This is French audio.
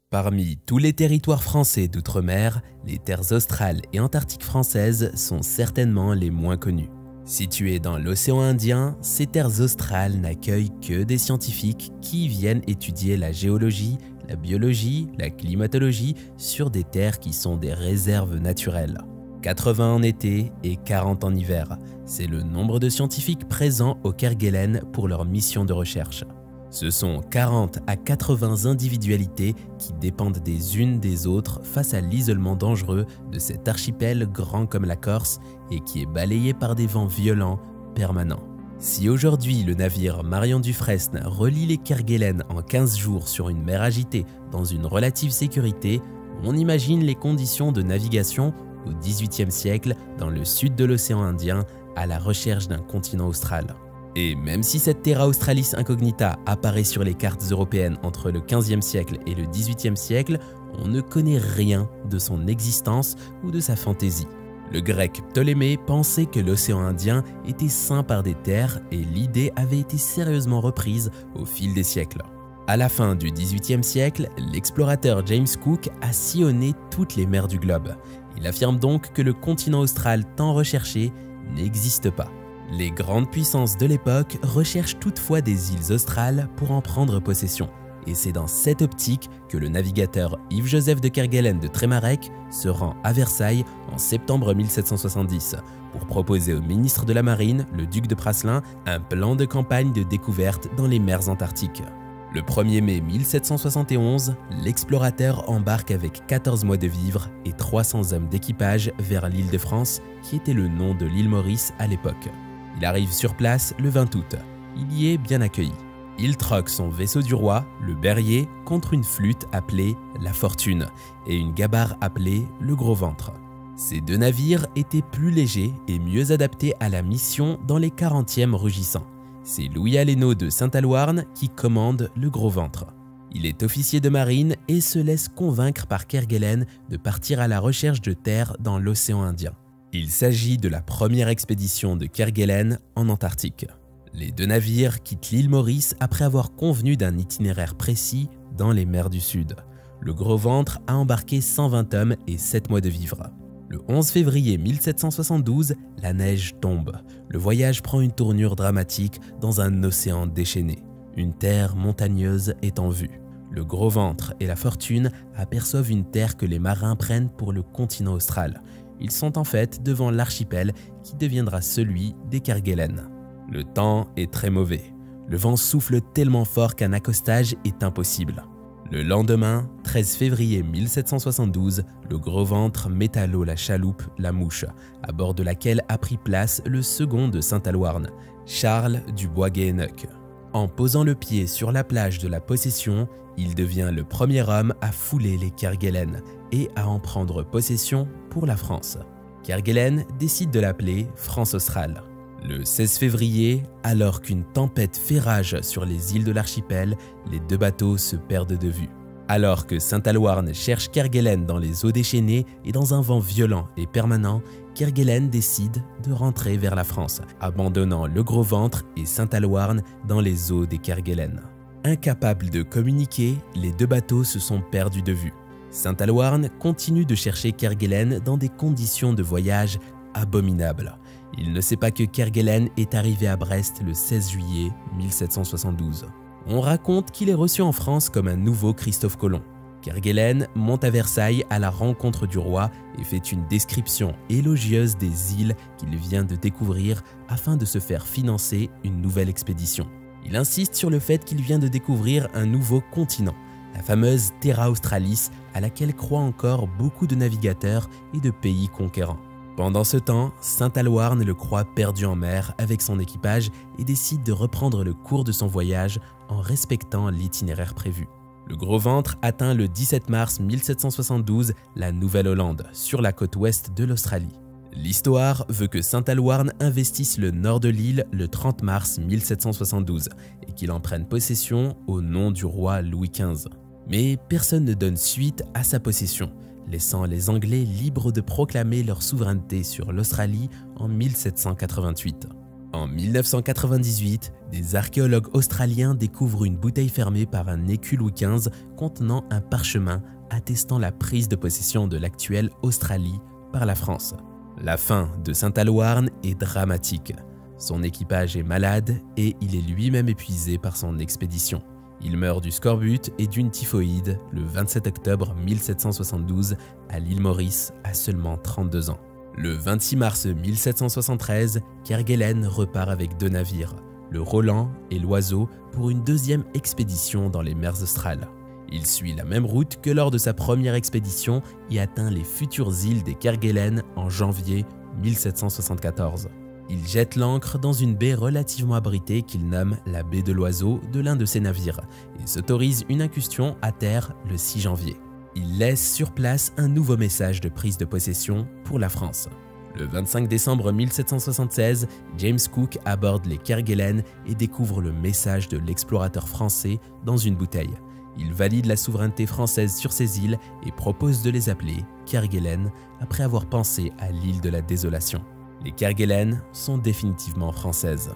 Parmi tous les territoires français d'outre-mer, les terres australes et antarctiques françaises sont certainement les moins connues. Situées dans l'océan Indien, ces terres australes n'accueillent que des scientifiques qui viennent étudier la géologie, la biologie, la climatologie sur des terres qui sont des réserves naturelles. 80 en été et 40 en hiver, c'est le nombre de scientifiques présents au Kerguelen pour leur mission de recherche. Ce sont 40 à 80 individualités qui dépendent des unes des autres face à l'isolement dangereux de cet archipel grand comme la Corse et qui est balayé par des vents violents permanents. Si aujourd'hui le navire Marion Dufresne relie les Kerguelen en 15 jours sur une mer agitée dans une relative sécurité, on imagine les conditions de navigation au XVIIIe siècle dans le sud de l'océan Indien à la recherche d'un continent austral. Et même si cette Terra Australis Incognita apparaît sur les cartes européennes entre le XVe siècle et le XVIIIe siècle, on ne connaît rien de son existence ou de sa fantaisie. Le grec Ptolémée pensait que l'océan Indien était ceint par des terres et l'idée avait été sérieusement reprise au fil des siècles. À la fin du XVIIIe siècle, l'explorateur James Cook a sillonné toutes les mers du globe. Il affirme donc que le continent austral tant recherché n'existe pas. Les grandes puissances de l'époque recherchent toutefois des îles australes pour en prendre possession. Et c'est dans cette optique que le navigateur Yves-Joseph de Kerguelen de Trémarec se rend à Versailles en septembre 1770 pour proposer au ministre de la Marine, le duc de Praslin, un plan de campagne de découverte dans les mers antarctiques. Le 1er mai 1771, l'explorateur embarque avec 14 mois de vivres et 300 hommes d'équipage vers l'île de France, qui était le nom de l'île Maurice à l'époque. Il arrive sur place le 20 août. Il y est bien accueilli. Il troque son vaisseau du roi, le Berrier, contre une flûte appelée la Fortune et une gabarre appelée le Gros Ventre. Ces deux navires étaient plus légers et mieux adaptés à la mission dans les 40e rugissants. C'est Louis Allénaud de Saint-Aloarn qui commande le Gros Ventre. Il est officier de marine et se laisse convaincre par Kerguelen de partir à la recherche de terre dans l'océan Indien. Il s'agit de la première expédition de Kerguelen en Antarctique. Les deux navires quittent l'île Maurice après avoir convenu d'un itinéraire précis dans les mers du Sud. Le Gros Ventre a embarqué 120 hommes et 7 mois de vivres. Le 11 février 1772, la neige tombe. Le voyage prend une tournure dramatique dans un océan déchaîné. Une terre montagneuse est en vue. Le Gros Ventre et la Fortune aperçoivent une terre que les marins prennent pour le continent austral. Ils sont en fait devant l'archipel qui deviendra celui des Kerguelen. Le temps est très mauvais. Le vent souffle tellement fort qu'un accostage est impossible. Le lendemain, 13 février 1772, le Gros Ventre met à l'eau la chaloupe La Mouche, à bord de laquelle a pris place le second de Saint-Aloarn, Charles du Bois-Guéheneuc. En posant le pied sur la plage de la Possession, il devient le premier homme à fouler les Kerguelen et à en prendre possession pour la France. Kerguelen décide de l'appeler France australe. Le 16 février, alors qu'une tempête fait rage sur les îles de l'archipel, les deux bateaux se perdent de vue. Alors que Saint-Aloarn cherche Kerguelen dans les eaux déchaînées et dans un vent violent et permanent, Kerguelen décide de rentrer vers la France, abandonnant le Gros Ventre et Saint-Aloarn dans les eaux des Kerguelen. Incapables de communiquer, les deux bateaux se sont perdus de vue. Saint-Aloarn continue de chercher Kerguelen dans des conditions de voyage abominables. Il ne sait pas que Kerguelen est arrivé à Brest le 16 juillet 1772. On raconte qu'il est reçu en France comme un nouveau Christophe Colomb. Kerguelen monte à Versailles à la rencontre du roi et fait une description élogieuse des îles qu'il vient de découvrir afin de se faire financer une nouvelle expédition. Il insiste sur le fait qu'il vient de découvrir un nouveau continent, la fameuse Terra Australis à laquelle croient encore beaucoup de navigateurs et de pays conquérants. Pendant ce temps, Saint-Aloarn le croit perdu en mer avec son équipage et décide de reprendre le cours de son voyage en respectant l'itinéraire prévu. Le Gros Ventre atteint le 17 mars 1772 la Nouvelle-Hollande, sur la côte ouest de l'Australie. L'histoire veut que Saint-Aloarn investisse le nord de l'île le 30 mars 1772 et qu'il en prenne possession au nom du roi Louis XV. Mais personne ne donne suite à sa possession, laissant les Anglais libres de proclamer leur souveraineté sur l'Australie en 1788. En 1998, des archéologues australiens découvrent une bouteille fermée par un écu Louis XV contenant un parchemin attestant la prise de possession de l'actuelle Australie par la France. La fin de Saint-Aloarn est dramatique. Son équipage est malade et il est lui-même épuisé par son expédition. Il meurt du scorbut et d'une typhoïde le 27 octobre 1772 à l'île Maurice à seulement 32 ans. Le 26 mars 1773, Kerguelen repart avec 2 navires, le Roland et l'Oiseau, pour une deuxième expédition dans les mers australes. Il suit la même route que lors de sa première expédition et atteint les futures îles des Kerguelen en janvier 1774. Il jette l'ancre dans une baie relativement abritée qu'il nomme la baie de l'Oiseau de l'un de ses navires et s'autorise une incursion à terre le 6 janvier. Il laisse sur place un nouveau message de prise de possession pour la France. Le 25 décembre 1776, James Cook aborde les Kerguelen et découvre le message de l'explorateur français dans une bouteille. Il valide la souveraineté française sur ces îles et propose de les appeler Kerguelen après avoir pensé à l'île de la Désolation. Les Kerguelen sont définitivement françaises.